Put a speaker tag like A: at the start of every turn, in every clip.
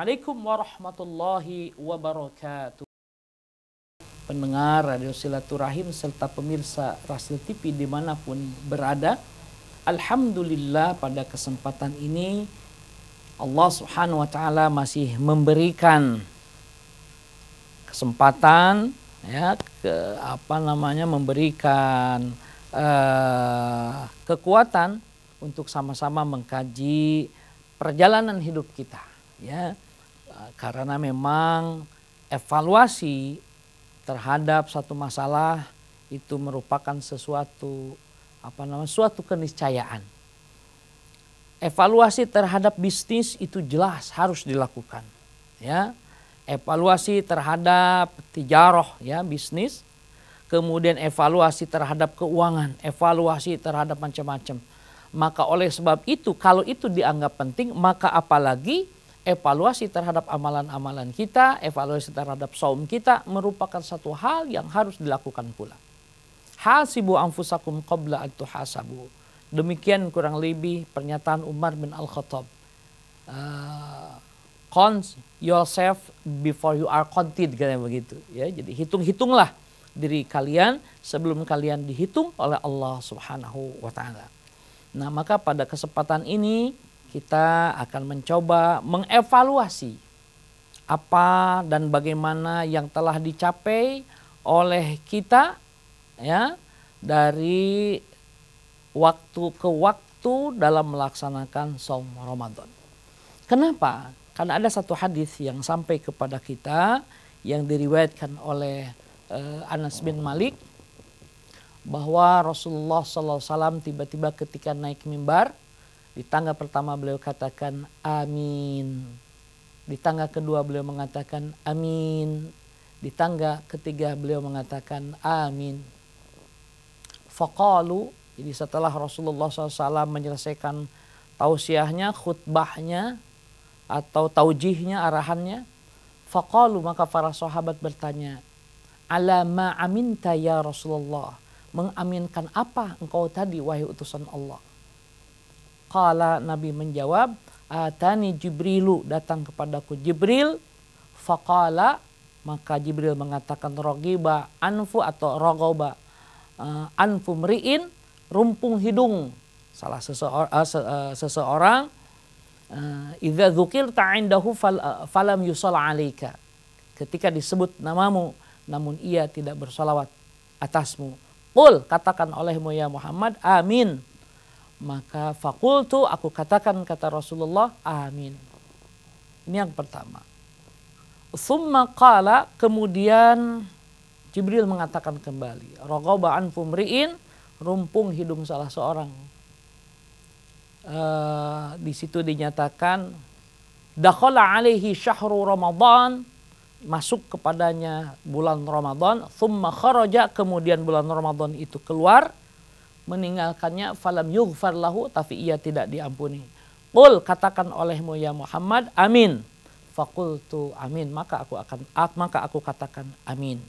A: Assalamualaikum warahmatullahi wabarakatuh. Pendengar Radio Silaturahim serta pemirsa Rasil TV dimanapun berada, alhamdulillah pada kesempatan ini Allah Subhanahu wa Ta'ala masih memberikan kesempatan memberikan kekuatan untuk sama-sama mengkaji perjalanan hidup kita, ya, karena memang evaluasi terhadap satu masalah itu merupakan suatu keniscayaan. Evaluasi terhadap bisnis itu jelas harus dilakukan, ya. Evaluasi terhadap tijarah, ya, bisnis, kemudian evaluasi terhadap keuangan, evaluasi terhadap macam-macam. Maka oleh sebab itu, kalau itu dianggap penting, maka apalagi evaluasi terhadap amalan-amalan kita, evaluasi terhadap saum kita merupakan satu hal yang harus dilakukan pula. Hasibu anfusakum qabla an tuhasabu. Demikian kurang lebih pernyataan Umar bin Al-Khattab. Count yourself before you are counted, katanya begitu, ya. Jadi hitung-hitunglah diri kalian sebelum kalian dihitung oleh Allah Subhanahu wa Ta'ala. Nah, maka pada kesempatan ini kita akan mencoba mengevaluasi apa dan bagaimana yang telah dicapai oleh kita, ya, dari waktu ke waktu dalam melaksanakan saum Ramadan. Kenapa? Karena ada satu hadis yang sampai kepada kita yang diriwayatkan oleh Anas bin Malik, bahwa Rasulullah SAW tiba-tiba ketika naik mimbar, di tangga pertama beliau katakan amin. Di tangga kedua beliau mengatakan amin. Di tangga ketiga beliau mengatakan amin. Faqalu, jadi setelah Rasulullah SAW menyelesaikan tausiahnya, khutbahnya, atau taujihnya, arahannya, faqalu, maka para sahabat bertanya, ala ma aminta ya Rasulullah, mengaminkan apa engkau tadi wahai utusan Allah? Qala, Nabi menjawab, atani Jibrilu, datang kepadaku Jibril, faqala, maka Jibril mengatakan rogiba anfu atau rogoba anfu mri'in, rumpung hidung salah seseorang, idza dzukirta indahu falam yusalla alaika, ketika disebut namamu namun ia tidak bersalawat atasmu. Qul, katakan olehmu ya Muhammad, amin. Maka fakultu, aku katakan, kata Rasulullah, amin. Ini yang pertama. Tsumma qala, kemudian Jibril mengatakan kembali, ragaba anfu mri'in, rumpung hidung salah seorang. Di situ dinyatakan dakhala alaihi syahru Ramadan, masuk kepadanya bulan Ramadan, tsumma kharaja, kemudian bulan Ramadan itu keluar, meninggalkannya, falam yughfar lahu, tapi ia tidak diampuni. Qul, katakan olehmu ya Muhammad, amin. Faqultu amin, maka aku katakan amin.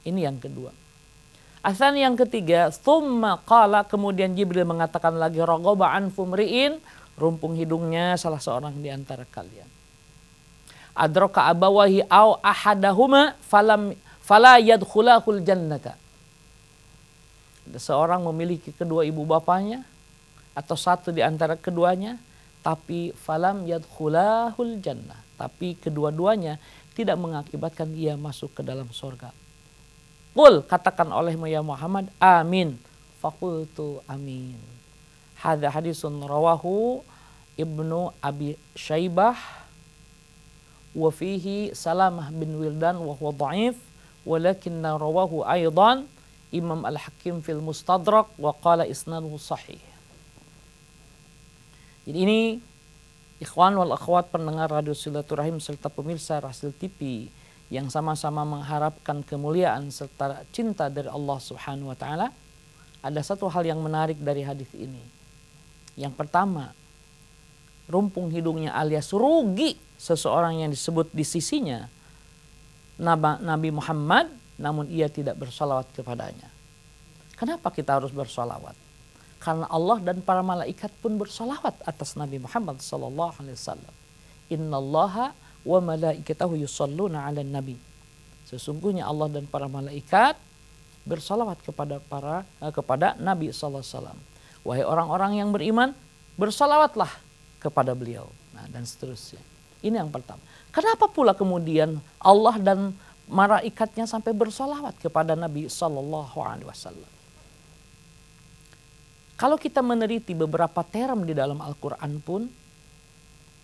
A: Ini yang kedua. Asal yang ketiga, tsumma qala, kemudian Jibril mengatakan lagi, ragaba anfu mri'in, rumpung hidungnya salah seorang di antara kalian. Adraka abawahi au ahadahuma fala yadkhulahul jannata. Seorang memiliki kedua ibu bapanya atau satu di antara keduanya, tapi falam yadkhulahul jannah, tapi kedua-duanya tidak mengakibatkan ia masuk ke dalam surga. Qul, katakan olehmu ya Muhammad, amin. Faqultu amin. Hadza hadisun rawahu Ibnu Abi Syaibah wa fihi Salamah bin Wildan wa huwa dha'if, walakinna rawahu aidan Imam Al-Hakim fil Mustadrak wa qala isnaduhu sahih. Jadi ini ikhwan wal akhwat pendengar Radio Silaturahim serta pemirsa Rasil TV yang sama-sama mengharapkan kemuliaan serta cinta dari Allah Subhanahu wa Ta'ala. Ada satu hal yang menarik dari hadis ini. Yang pertama, rumpung hidungnya alias rugi seseorang yang disebut di sisinya Nabi Muhammad, namun ia tidak bersalawat kepadanya. Kenapa kita harus bersalawat? Karena Allah dan para malaikat pun bersalawat atas Nabi Muhammad sallallahu alaihi wasallam. Innallaha wa malaikatahu yusholluna 'alan nabi. Sesungguhnya Allah dan para malaikat bersalawat kepada Nabi sallallahu alaihi wasallam. Wahai orang-orang yang beriman, bersalawatlah kepada beliau. Nah, dan seterusnya. Ini yang pertama. Kenapa pula kemudian Allah dan malaikatnya sampai bersalawat kepada Nabi sallallahu alaihi wasallam? Kalau kita meneliti beberapa term di dalam Al-Quran pun,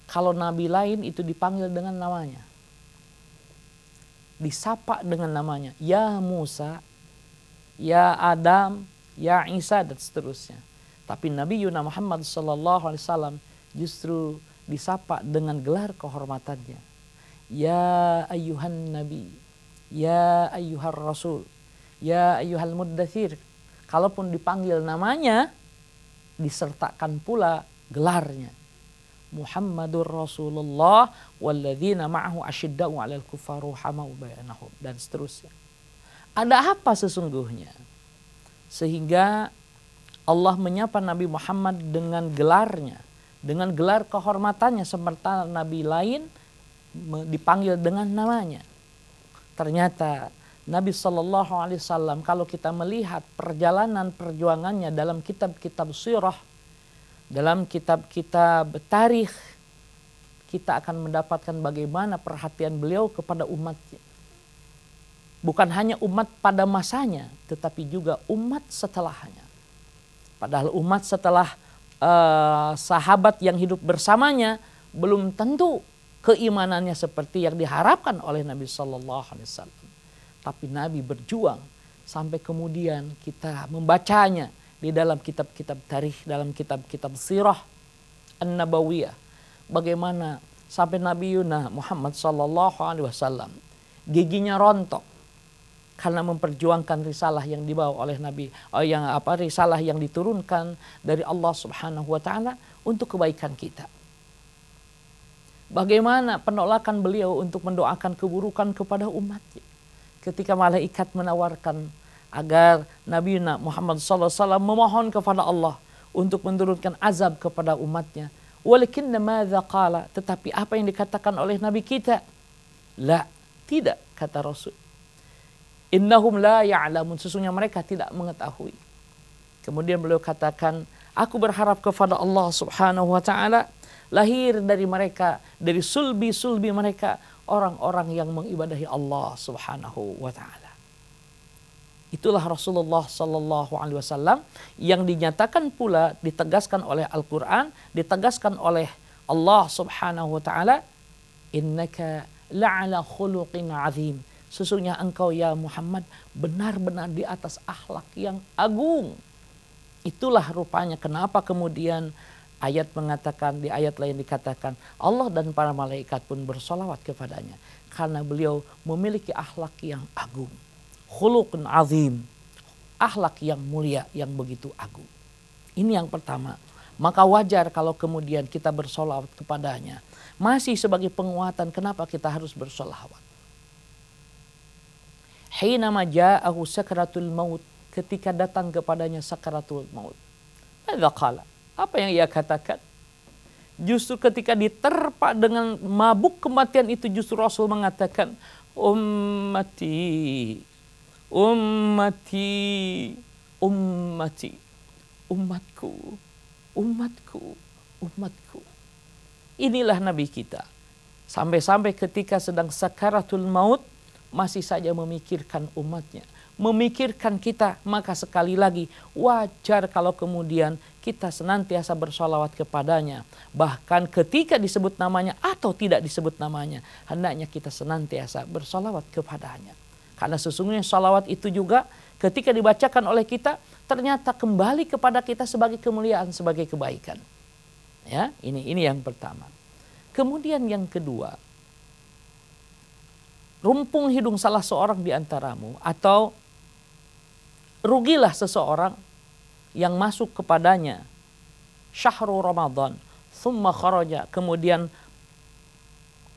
A: kalau nabi lain itu dipanggil dengan namanya, disapa dengan namanya, ya Musa, ya Adam, ya Isa, dan seterusnya. Tapi Nabi Yuna Muhammad sallallahu alaihi wasallam justru disapa dengan gelar kehormatannya. Ya ayyuhan nabi, ya ayyuhar rasul, ya ayyuhal muddathir. Kalaupun dipanggil namanya, disertakan pula gelarnya. Muhammadur Rasulullah walladzina ma'ahu asyidda'u 'alal kuffari ruhamau bainahum, dan seterusnya. Ada apa sesungguhnya sehingga Allah menyapa Nabi Muhammad dengan gelarnya, dengan gelar kehormatannya, sementara nabi lain dipanggil dengan namanya? Ternyata Nabi Shallallahu Alaihi Wasallam, kalau kita melihat perjalanan perjuangannya dalam kitab-kitab sirah, dalam kitab-kitab tarikh, kita akan mendapatkan bagaimana perhatian beliau kepada umatnya. Bukan hanya umat pada masanya, tetapi juga umat setelahnya. Padahal umat setelah sahabat yang hidup bersamanya belum tentu keimanannya seperti yang diharapkan oleh Nabi Shallallahu Alaihi Wasallam. Tapi Nabi berjuang sampai kemudian kita membacanya di dalam kitab-kitab tarikh, dalam kitab-kitab sirah an-nabawiyah. Bagaimana sampai Nabi Yuna Muhammad sallallahu alaihi wasallam giginya rontok karena memperjuangkan risalah yang dibawa oleh Nabi, risalah yang diturunkan dari Allah Subhanahu wa taala untuk kebaikan kita. Bagaimana penolakan beliau untuk mendoakan keburukan kepada umatnya. Ketika malaikat menawarkan agar Nabi Muhammad SAW memohon kepada Allah untuk menurunkan azab kepada umatnya. Walakinna madza qala, tetapi apa yang dikatakan oleh Nabi kita? La, tidak, kata Rasul. Innahum la ya'lamun, sesungguhnya mereka tidak mengetahui. Kemudian beliau katakan, aku berharap kepada Allah Subhanahu wa taala lahir dari mereka, dari sulbi-sulbi mereka, orang-orang yang mengibadahi Allah Subhanahu wa taala. Itulah Rasulullah sallallahu alaihi wasallam yang dinyatakan pula, ditegaskan oleh Al-Qur'an, ditegaskan oleh Allah Subhanahu wa taala, innaka la'ala khuluqin azim. Sesungguhnya engkau ya Muhammad benar-benar di atas akhlak yang agung. Itulah rupanya kenapa kemudian ayat mengatakan, di ayat lain dikatakan Allah dan para malaikat pun bersolawat kepadanya karena beliau memiliki akhlak yang agung, khuluqun azim, akhlak yang mulia yang begitu agung. Ini yang pertama. Maka wajar kalau kemudian kita bersolawat kepadanya. Masih sebagai penguatan kenapa kita harus bersolawat. Hina ja'ahu sakratul maut, ketika datang kepadanya sakratul maut. Madza qala? Apa yang ia katakan? Justru ketika diterpa dengan mabuk kematian itu, justru Rasul mengatakan, ummati, ummati, ummati, umatku, umatku, umatku. Inilah Nabi kita. Sampai-sampai ketika sedang sakaratul maut, masih saja memikirkan umatnya, memikirkan kita. Maka sekali lagi wajar kalau kemudian kita senantiasa bersolawat kepadanya. Bahkan ketika disebut namanya atau tidak disebut namanya, hendaknya kita senantiasa bersolawat kepadanya. Karena sesungguhnya solawat itu juga ketika dibacakan oleh kita, ternyata kembali kepada kita sebagai kemuliaan, sebagai kebaikan. Ya, ini yang pertama. Kemudian yang kedua, rumpung hidung salah seorang di antaramu, atau rugilah seseorang yang masuk kepadanya syahrul Ramadan, thumma kharaja, kemudian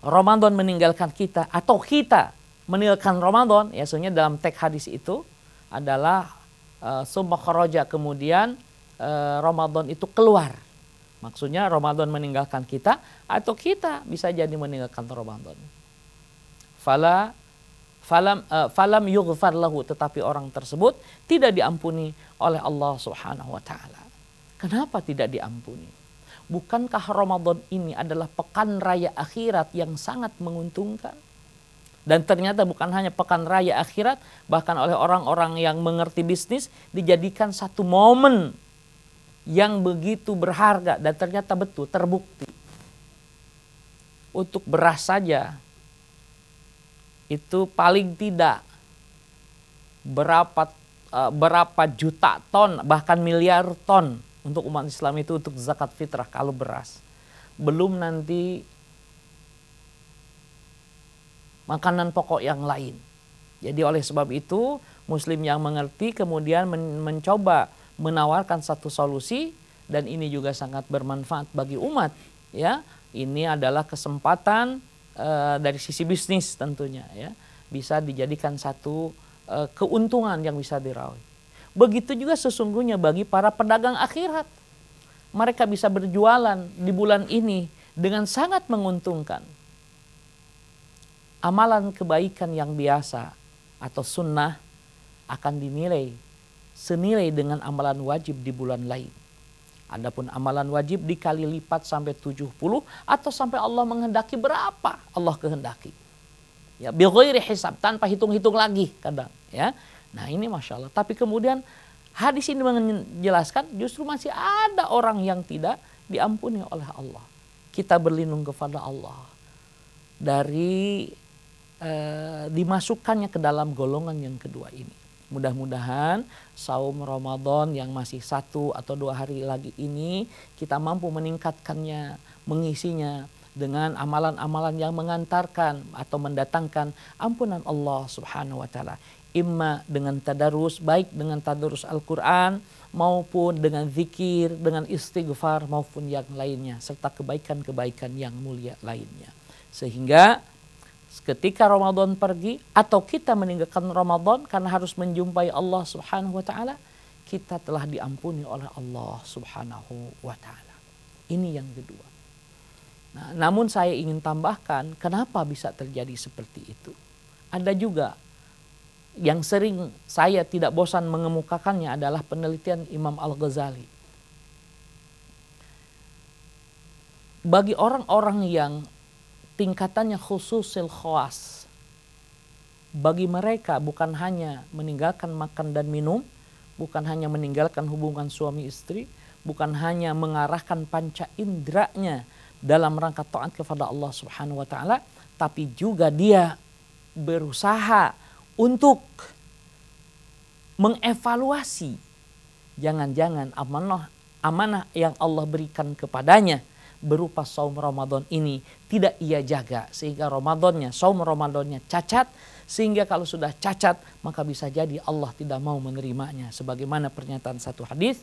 A: Ramadan meninggalkan kita, atau kita meninggalkan Ramadan. Ya, sebenarnya dalam teks hadis itu adalah thumma kharaja, kemudian Ramadan itu keluar. Maksudnya Ramadan meninggalkan kita atau kita bisa jadi meninggalkan Ramadan. Falam yughfar lahu, tetapi orang tersebut tidak diampuni oleh Allah Subhanahu wa taala. Kenapa tidak diampuni? Bukankah Ramadan ini adalah pekan raya akhirat yang sangat menguntungkan? Dan ternyata bukan hanya pekan raya akhirat, bahkan oleh orang-orang yang mengerti bisnis dijadikan satu momen yang begitu berharga, dan ternyata betul terbukti. Untuk beras saja itu paling tidak berapa juta ton, bahkan miliar ton untuk umat Islam itu untuk zakat fitrah kalau beras. Belum nanti makanan pokok yang lain. Jadi oleh sebab itu muslim yang mengerti kemudian mencoba menawarkan satu solusi, dan ini juga sangat bermanfaat bagi umat, ya. Ini adalah kesempatan dari sisi bisnis tentunya, ya. Bisa dijadikan satu keuntungan yang bisa diraih. Begitu juga sesungguhnya bagi para pedagang akhirat. Mereka bisa berjualan di bulan ini dengan sangat menguntungkan. Amalan kebaikan yang biasa atau sunnah akan dinilai senilai dengan amalan wajib di bulan lain. Adapun amalan wajib dikali lipat sampai 70 atau sampai Allah menghendaki berapa Allah kehendaki. Ya, bighairi hisab, tanpa hitung-hitung lagi kadang, ya. Nah, ini Masya Allah. Tapi kemudian hadis ini menjelaskan justru masih ada orang yang tidak diampuni oleh Allah. Kita berlindung kepada Allah dari dimasukkannya ke dalam golongan yang kedua ini. Mudah-mudahan saum Ramadan yang masih 1 atau 2 hari lagi ini kita mampu meningkatkannya, mengisinya dengan amalan-amalan yang mengantarkan atau mendatangkan ampunan Allah Subhanahu wa taala. Imma dengan tadarus, baik dengan tadarus Al-Quran maupun dengan zikir, dengan istighfar maupun yang lainnya, serta kebaikan-kebaikan yang mulia lainnya. Sehingga ketika Ramadan pergi atau kita meninggalkan Ramadan karena harus menjumpai Allah Subhanahu wa taala, kita telah diampuni oleh Allah Subhanahu wa taala. Ini yang kedua. Nah, namun saya ingin tambahkan, kenapa bisa terjadi seperti itu? Ada juga yang sering saya tidak bosan mengemukakannya adalah penelitian Imam Al-Ghazali. Bagi orang-orang yang tingkatannya khususil khawas, bagi mereka bukan hanya meninggalkan makan dan minum, bukan hanya meninggalkan hubungan suami istri, bukan hanya mengarahkan panca inderanya dalam rangka taat kepada Allah Subhanahu wa taala, tapi juga dia berusaha untuk mengevaluasi jangan-jangan amanah yang Allah berikan kepadanya berupa saum Ramadan ini tidak ia jaga, sehingga saum Ramadannya cacat, sehingga kalau sudah cacat maka bisa jadi Allah tidak mau menerimanya. Sebagaimana pernyataan satu hadis,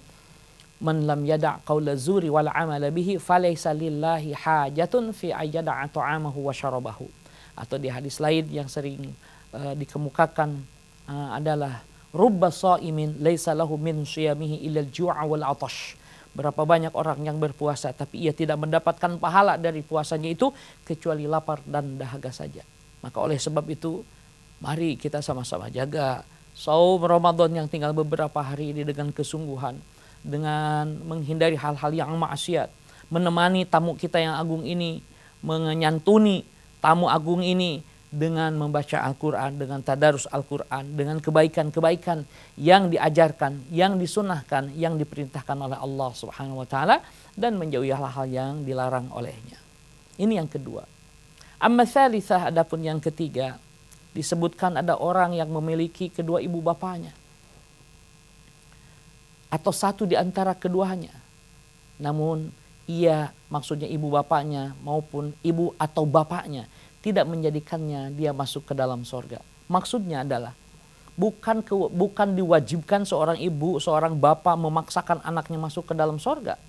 A: man lam yada' qaula zuri wal amala bihi falaysa lillahi hajatun fi ayyada'a ta'amahu wa syarabahu. Atau di hadis lain yang sering dikemukakan adalah rubba sha'imin laisa lahu min shiyamihi illa al-ju'a wal 'atash. Berapa banyak orang yang berpuasa tapi ia tidak mendapatkan pahala dari puasanya itu kecuali lapar dan dahaga saja. Maka oleh sebab itu mari kita sama-sama jaga saum Ramadan yang tinggal beberapa hari ini dengan kesungguhan, dengan menghindari hal-hal yang maksiat, menemani tamu kita yang agung ini, menyantuni tamu agung ini dengan membaca Al-Quran, dengan tadarus Al-Quran, dengan kebaikan-kebaikan yang diajarkan, yang disunahkan, yang diperintahkan oleh Allah Subhanahu wa taala, dan menjauhi hal-hal yang dilarang olehnya. Ini yang kedua. Amma tsalitsah, adapun yang ketiga, disebutkan ada orang yang memiliki kedua ibu bapanya atau satu di antara keduanya. Namun ia, maksudnya ibu bapaknya maupun ibu atau bapaknya, tidak menjadikannya dia masuk ke dalam sorga. Maksudnya adalah bukan diwajibkan seorang ibu, seorang bapak memaksakan anaknya masuk ke dalam sorga,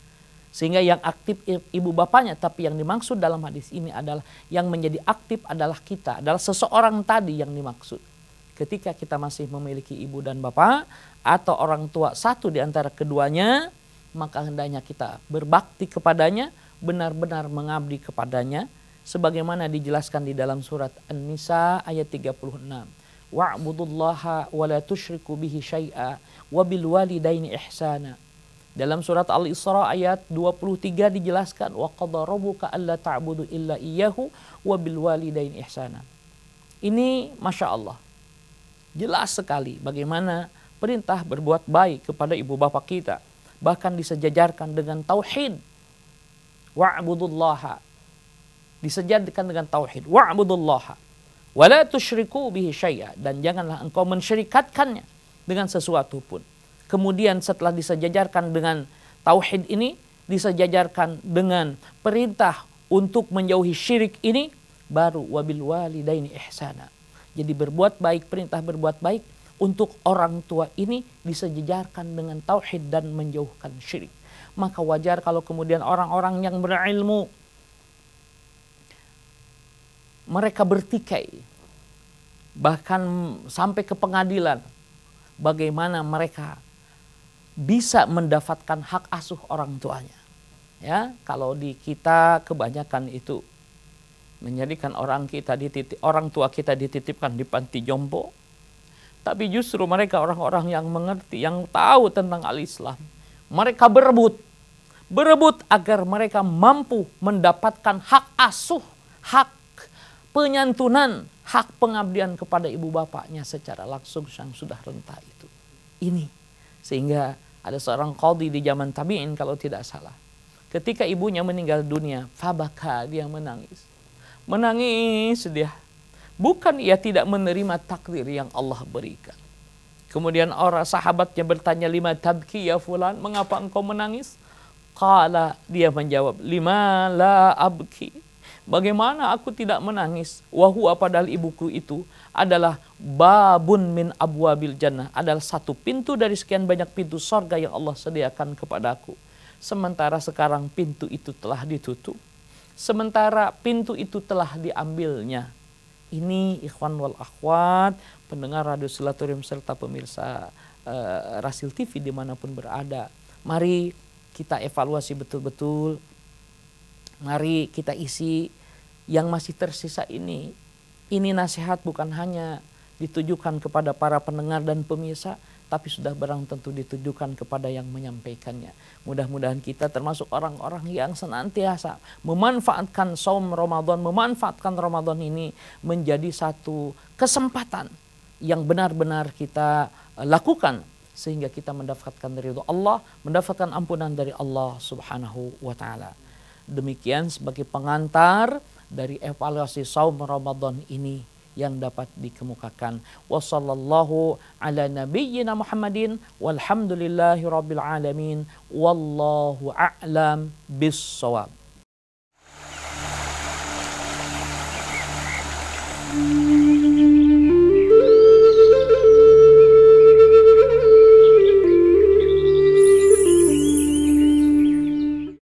A: sehingga yang aktif ibu bapaknya. Tapi yang dimaksud dalam hadis ini adalah yang menjadi aktif adalah kita, adalah seseorang tadi yang dimaksud. Ketika kita masih memiliki ibu dan bapak atau orang tua satu di antara keduanya, maka hendaknya kita berbakti kepadanya, benar-benar mengabdi kepadanya, sebagaimana dijelaskan di dalam surat An-Nisa ayat 36. Wa'budullaha wa la tusyriku bihi syai'a wa bil walidaini ihsana. Dalam surat Al-Isra ayat 23 dijelaskan wa qadha rabbuka alla ta'budu illa iyyahu wa bil walidaini ihsana. Ini Masya Allah, jelas sekali bagaimana perintah berbuat baik kepada ibu bapak kita, bahkan disejajarkan dengan tauhid. Wa'budullaha, disejajarkan dengan tauhid. Wa'budullaha wa la tusyriku bihi syai'a, dan janganlah engkau mensyirikatkannya dengan sesuatu pun. Kemudian setelah disejajarkan dengan tauhid ini, disejajarkan dengan perintah untuk menjauhi syirik ini, baru wabil walidaini ihsana. Jadi berbuat baik, perintah berbuat baik untuk orang tua ini disejajarkan dengan tauhid dan menjauhkan syirik. Maka wajar kalau kemudian orang-orang yang berilmu mereka bertikai, bahkan sampai ke pengadilan, bagaimana mereka bisa mendapatkan hak asuh orang tuanya. Ya, kalau di kita kebanyakan itu menjadikan orang tua kita dititipkan di panti jompo, tapi justru mereka orang-orang yang mengerti, yang tahu tentang al-Islam, mereka berebut agar mereka mampu mendapatkan hak asuh, hak penyantunan, hak pengabdian kepada ibu bapaknya secara langsung yang sudah renta itu. Ini sehingga ada seorang qadhi di zaman tabi'in kalau tidak salah. Ketika ibunya meninggal dunia, fabaka, dia menangis. Menangis dia. Bukan ia tidak menerima takdir yang Allah berikan. Kemudian orang sahabatnya bertanya, lima tabki ya fulan, mengapa engkau menangis? Qala, dia menjawab, lima la abki. Bagaimana aku tidak menangis? Wahuwa, padahal ibuku itu adalah babun min abwabil jannah, adalah satu pintu dari sekian banyak pintu sorga yang Allah sediakan kepadaku. Sementara sekarang pintu itu telah ditutup. Sementara pintu itu telah diambilnya. Ini ikhwan wal akhwat, pendengar Radio Silaturahim serta pemirsa Rasil TV dimanapun berada. Mari kita evaluasi betul-betul. Mari kita isi yang masih tersisa ini. Ini nasihat bukan hanya ditujukan kepada para pendengar dan pemirsa, tapi sudah barang tentu ditujukan kepada yang menyampaikannya. Mudah-mudahan kita termasuk orang-orang yang senantiasa memanfaatkan saum Ramadan, memanfaatkan Ramadan ini menjadi satu kesempatan yang benar-benar kita lakukan sehingga kita mendapatkan ridho Allah, mendapatkan ampunan dari Allah Subhanahu wa taala. Demikian sebagai pengantar dari evaluasi saum Ramadan ini yang dapat dikemukakan. Wassallallahu ala nabiyyina Muhammadin walhamdulillahi rabbil alamin. Wallahu a'lam bis-shawab.